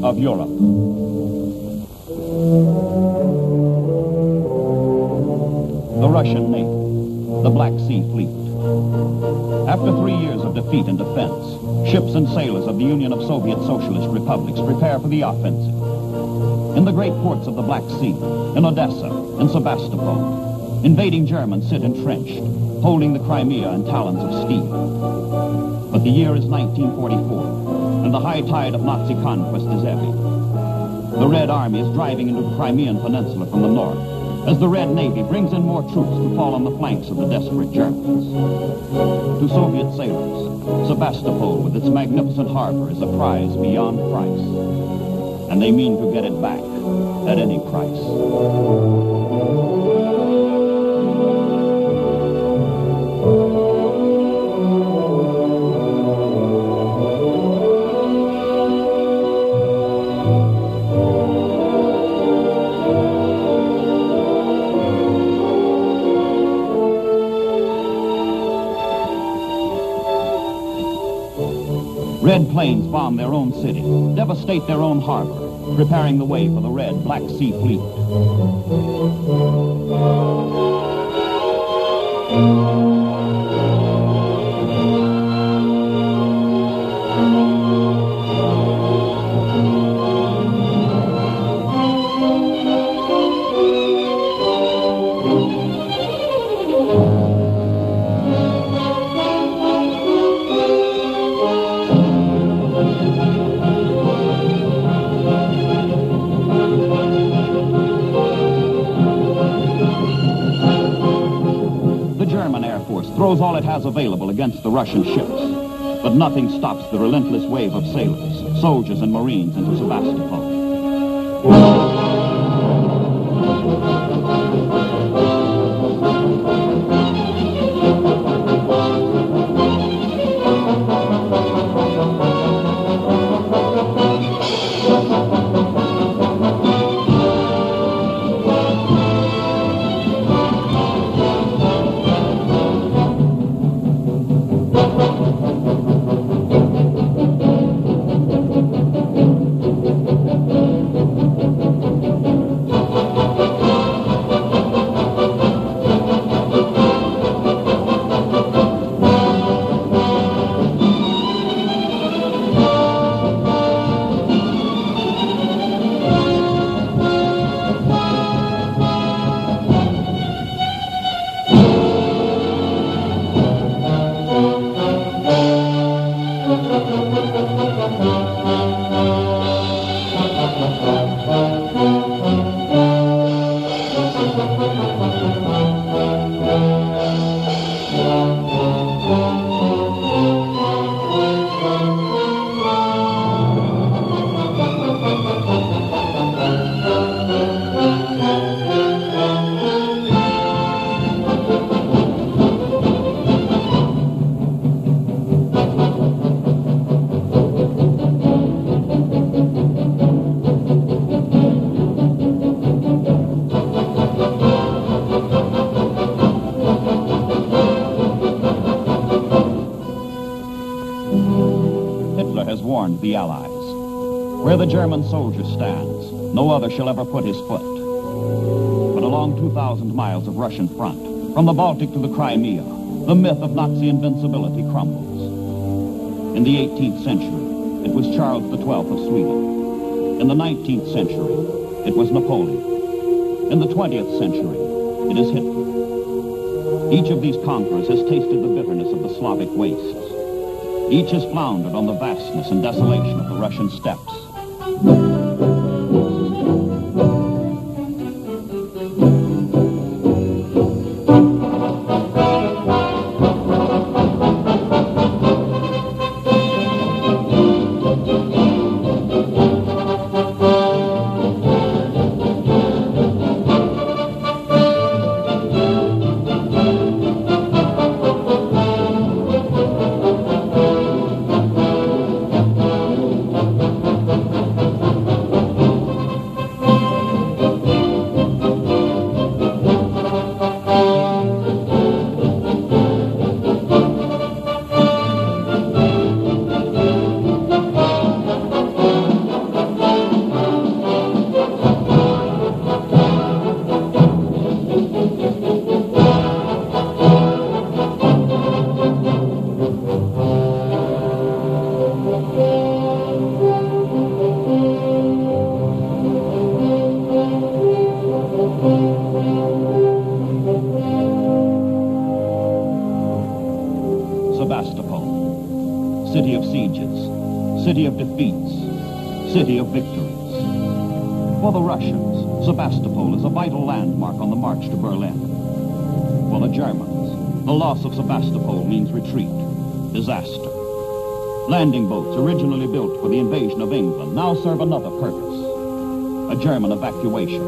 of Europe. The Russian Navy, the Black Sea Fleet. After 3 years of defeat and defense, ships and sailors of the Union of Soviet Socialist Republics prepare for the offensive. In the great ports of the Black Sea, in Odessa, in Sevastopol, invading Germans sit entrenched, holding the Crimea in talons of steel. But the year is 1944, and the high tide of Nazi conquest is ebbing. The Red Army is driving into the Crimean Peninsula from the north, as the Red Navy brings in more troops to fall on the flanks of the desperate Germans. To Soviet sailors, Sevastopol, with its magnificent harbor, is a prize beyond price. And they mean to get it back at any price. Red planes bomb their own city, devastate their own harbor, preparing the way for the Red Black Sea Fleet. Throws all it has available against the Russian ships. But nothing stops the relentless wave of sailors, soldiers, and Marines into Sevastopol. The Allies. Where the German soldier stands, no other shall ever put his foot. But along 2,000 miles of Russian front, from the Baltic to the Crimea, the myth of Nazi invincibility crumbles. In the 18th century, it was Charles XII of Sweden. In the 19th century, it was Napoleon. In the 20th century, it is Hitler. Each of these conquerors has tasted the bitterness of the Slavic wastes. Each has floundered on the vastness and desolation of the Russian steppes. For the Russians, Sevastopol is a vital landmark on the march to Berlin. For the Germans, the loss of Sevastopol means retreat, disaster. Landing boats originally built for the invasion of England now serve another purpose. A German evacuation.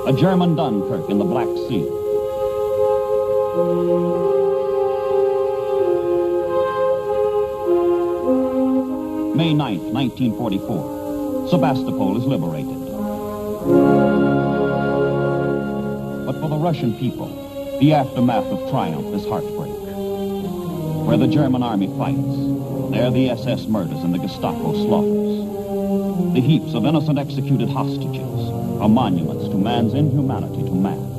A German Dunkirk in the Black Sea. May 9th, 1944. Sevastopol is liberated. But for the Russian people, the aftermath of triumph is heartbreak. Where the German army fights, there the SS murders and the Gestapo slaughters. The heaps of innocent executed hostages are monuments to man's inhumanity to man.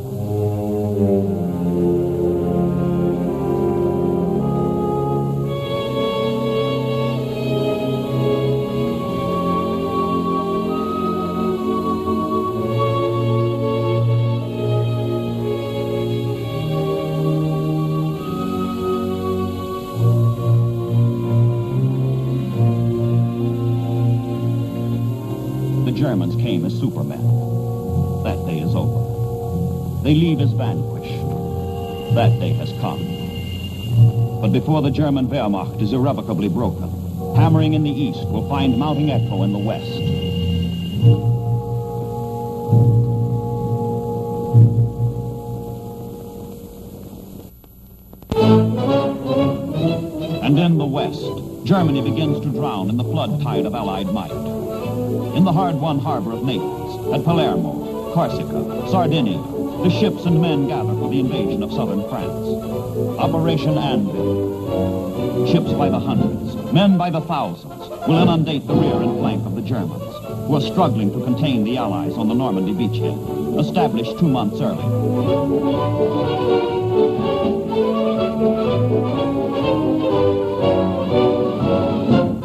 The Germans came as supermen. That day is over. They leave as vanquished. That day has come. But before the German Wehrmacht is irrevocably broken, hammering in the east will find mounting echo in the west. And in the west, Germany begins to drown in the flood tide of Allied might. In the hard-won harbor of Naples, at Palermo, Corsica, Sardinia, the ships and men gather for the invasion of southern France. Operation Anvil. Ships by the hundreds, men by the thousands, will inundate the rear and flank of the Germans, who are struggling to contain the Allies on the Normandy beachhead, established 2 months earlier.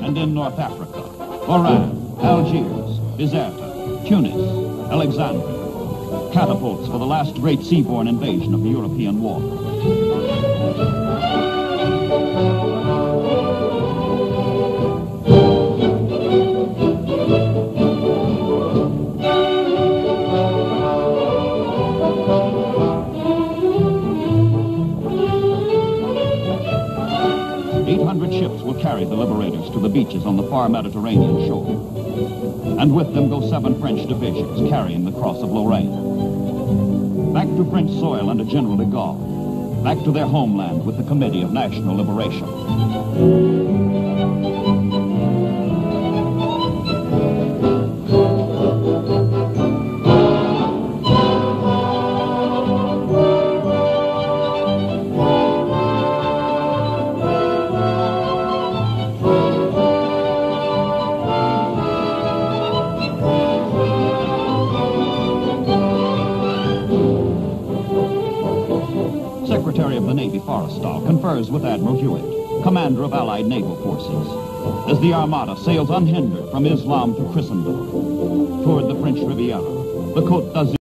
And in North Africa, Oran, Algiers, Bizerta, Tunis, Alexandria. Catapults for the last great seaborne invasion of the European war. 800 ships will carry the liberators to the beaches on the far Mediterranean shore. And with them go 7 French divisions carrying the Cross of Lorraine. Back to French soil under General de Gaulle. Back to their homeland with the Committee of National Liberation. 'Forrestal confers with Admiral Hewitt, commander of Allied naval forces, as the Armada sails unhindered from Islam to Christendom toward the French Riviera, the Côte d'Azur.